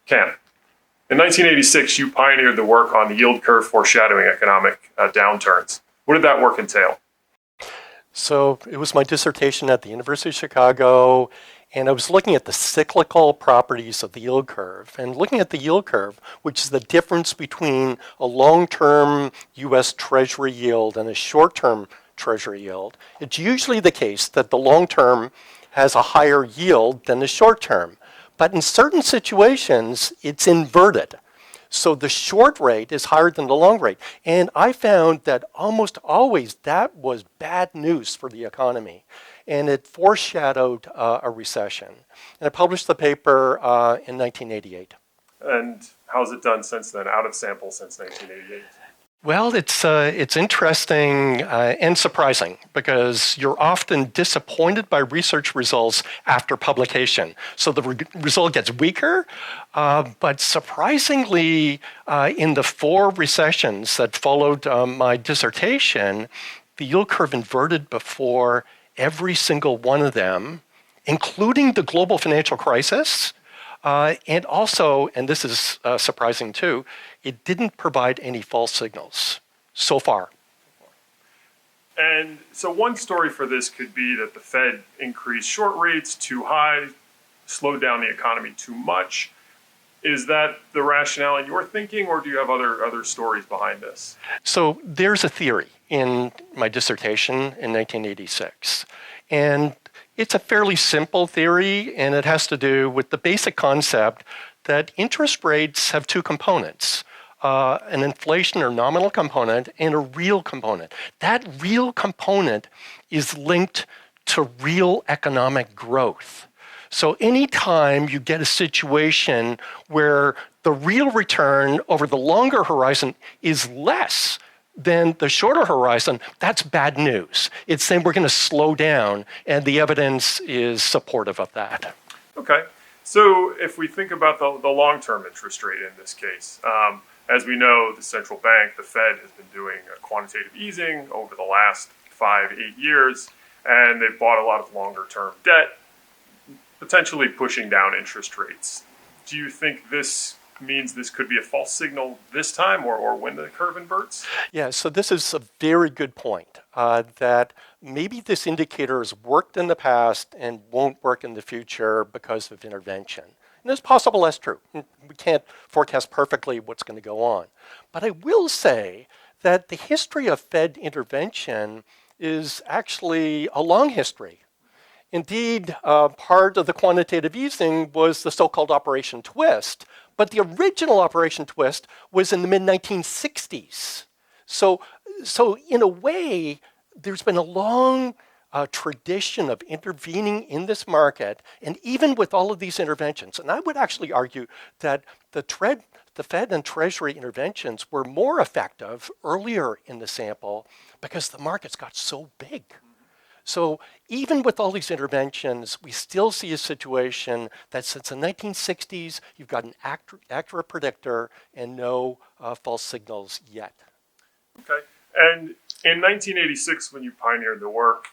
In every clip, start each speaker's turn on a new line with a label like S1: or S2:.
S1: Cam, in 1986, you pioneered the work on the yield curve foreshadowing economic downturns. What did that work entail?
S2: So it was my dissertation at the University of Chicago, and I was looking at the cyclical properties of the yield curve. And looking at the yield curve, which is the difference between a long-term U.S. Treasury yield and a short-term Treasury yield, it's usually the case that the long-term has a higher yield than the short-term. But in certain situations, it's inverted. So the short rate is higher than the long rate. And I found that almost always that was bad news for the economy. And it foreshadowed a recession. And I published the paper in 1988.
S1: And how's it done since then, out of sample since 1988?
S2: Well, it's interesting and surprising because you're often disappointed by research results after publication. So the result gets weaker, but surprisingly, in the 4 recessions that followed my dissertation, the yield curve inverted before every single one of them, including the global financial crisis. And also, and this is surprising too, it didn't provide any false signals so far.
S1: And so one story for this could be that the Fed increased short rates too high, slowed down the economy too much. Is that the rationale in your thinking, or do you have other stories behind this?
S2: So there's a theory in my dissertation in 1986. And it's a fairly simple theory, and it has to do with the basic concept that interest rates have 2 components, an inflation or nominal component and a real component. That real component is linked to real economic growth. So anytime you get a situation where the real return over the longer horizon is less than the shorter horizon, that's bad news. It's saying we're going to slow down, and the evidence is supportive of that.
S1: Okay. So if we think about the long-term interest rate in this case, as we know, the central bank, the Fed, has been doing quantitative easing over the last 5-8 years, and they've bought a lot of longer-term debt, potentially pushing down interest rates. Do you think this means this could be a false signal this time, or when the curve inverts?
S2: Yeah, so this is a very good point, that maybe this indicator has worked in the past and won't work in the future because of intervention. And it's possible that's true. We can't forecast perfectly what's going to go on. But I will say that the history of Fed intervention is actually a long history. Indeed, part of the quantitative easing was the so-called Operation Twist, but the original Operation Twist was in the mid-1960s. So in a way, there's been a long tradition of intervening in this market, and even with all of these interventions, and I would actually argue that the Fed and Treasury interventions were more effective earlier in the sample because the markets got so big. So even with all these interventions, we still see a situation that since the 1960s, you've got an accurate predictor and no false signals yet.
S1: Okay. And in 1986, when you pioneered the work,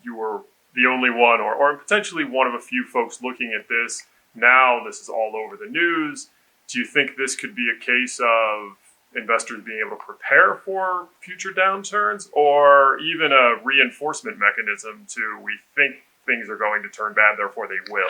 S1: you were the only one, or potentially one of a few folks looking at this. Now this is all over the news. Do you think this could be a case of investors being able to prepare for future downturns, or even a reinforcement mechanism to, we think things are going to turn bad, therefore they will?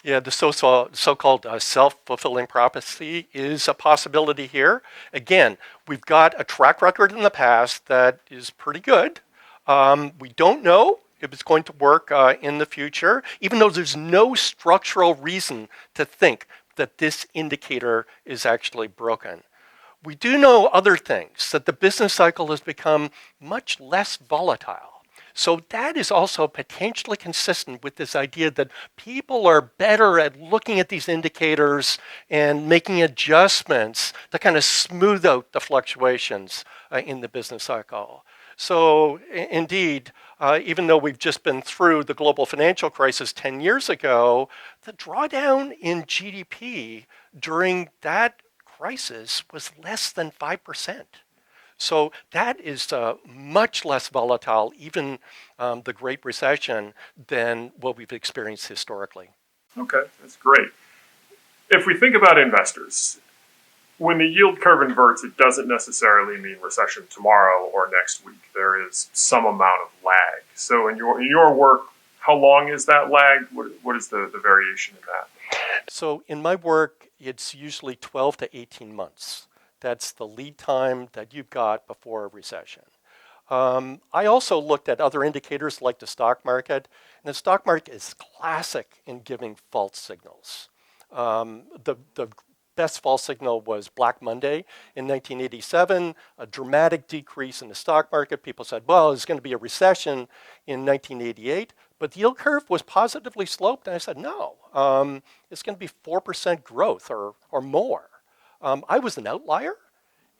S2: Yeah, the so-called self-fulfilling prophecy is a possibility here. Again, we've got a track record in the past that is pretty good. We don't know if it's going to work in the future, even though there's no structural reason to think that this indicator is actually broken. We do know other things, that the business cycle has become much less volatile. So that is also potentially consistent with this idea that people are better at looking at these indicators and making adjustments to kind of smooth out the fluctuations in the business cycle. So indeed, even though we've just been through the global financial crisis 10 years ago, the drawdown in GDP during that crisis was less than 5%. So that is much less volatile, even the Great Recession, than what we've experienced historically.
S1: Okay, that's great. if we think about investors, when the yield curve inverts, it doesn't necessarily mean recession tomorrow or next week. There is some amount of lag. So in your work, how long is that lag? What is the variation in that?
S2: So in my work, it's usually 12 to 18 months. That's the lead time that you've got before a recession. I also looked at other indicators like the stock market, and the stock market is classic in giving false signals. The best false signal was Black Monday in 1987, a dramatic decrease in the stock market. People said, well, there's going to be a recession in 1988, but the yield curve was positively sloped, and I said, no, it's going to be 4% growth or more. I was an outlier.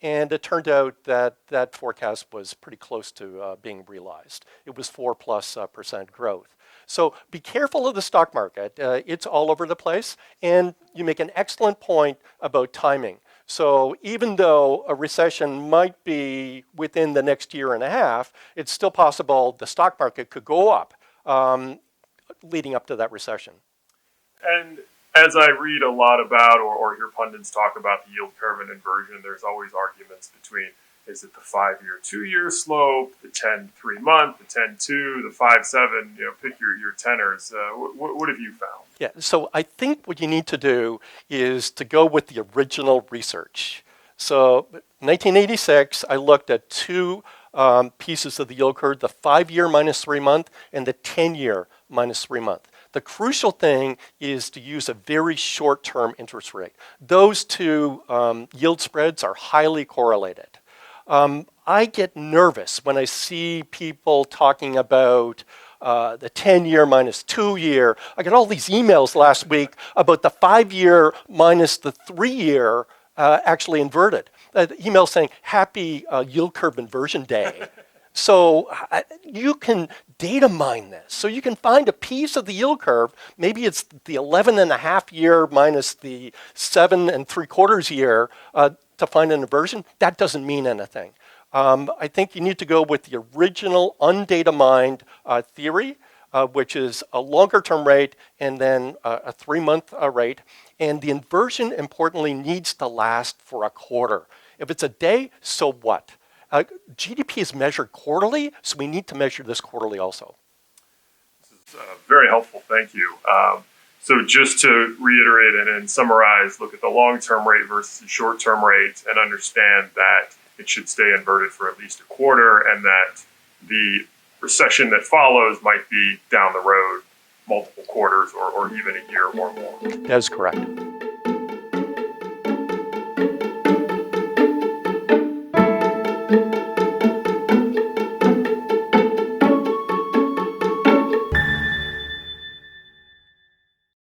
S2: And it turned out that that forecast was pretty close to being realized. It was 4+% growth. So be careful of the stock market. It's all over the place. And you make an excellent point about timing. So even though a recession might be within the next year and a half, it's still possible the stock market could go up leading up to that recession.
S1: And as I read a lot about or hear pundits talk about the yield curve and inversion, there's always arguments between, is it the 5-year, 2-year slope, the 10 3-month, the 10-2, the 5-7, pick your tenors. What have you found?
S2: Yeah, so I think what you need to do is to go with the original research. So 1986, I looked at two pieces of the yield curve, the 5-year minus 3-month and the 10-year minus 3-month. The crucial thing is to use a very short-term interest rate. Those two yield spreads are highly correlated. I get nervous when I see people talking about the 10-year minus 2-year. I got all these emails last week about the 5-year minus the 3-year actually inverted. Email saying, happy yield curve inversion day. So you can data mine this. So you can find a piece of the yield curve, maybe it's the 11.5 year minus the 7 3/4 year to find an inversion. That doesn't mean anything. I think you need to go with the original undata mined theory, which is a longer term rate and then a 3-month rate. And the inversion, importantly, needs to last for a quarter. If it's a day, so what? GDP is measured quarterly, so we need to measure this quarterly also.
S1: This is very helpful, thank you. So just to reiterate and summarize, look at the long-term rate versus the short-term rate and understand that it should stay inverted for at least a quarter and that the recession that follows might be down the road multiple quarters or even a year or more.
S2: That is correct.